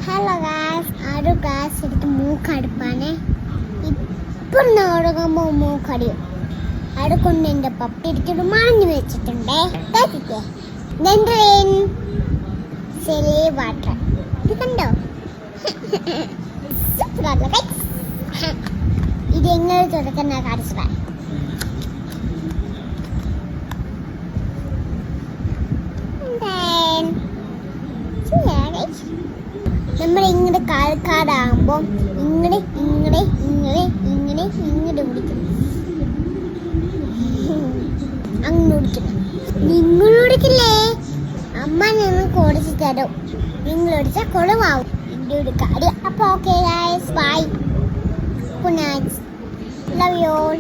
Hello guys, ആരോ glass എടുത്ത് മൂക്കടുപ്പാണ്. ഇപ്പം നോടുമ്പോൾ മൂക്കടിയും. അവിടെ കൊണ്ട് എൻ്റെ പപ്പ ഇരിക്കൊരു മാഞ്ഞു വെച്ചിട്ടുണ്ടേ. വാട്ടർ ഇത് കണ്ടോ? സൂപ്പറല്ല. ഇത് എങ്ങനെ തുറക്കുന്ന കാണിച്ചതാ. നമ്മൾ ഇങ്ങനെ കാൽക്കാടാകുമ്പോൾ ഇങ്ങനെ ഇങ്ങനെ ഇങ്ങനെ ഇങ്ങനെ ഇങ്ങനെ പിടിക്കും. അങ്ങനെ പിടിക്കണം. നിങ്ങൾ പിടിക്കില്ലേ? അമ്മ നിങ്ങൾക്ക് ഓടിച്ചു തരും. നിങ്ങൾ ഓടിച്ചാൽ കുളമാവും. എൻ്റെ ഒരു കാര്യം. അപ്പോൾ okay guys, bye, good night, love you all.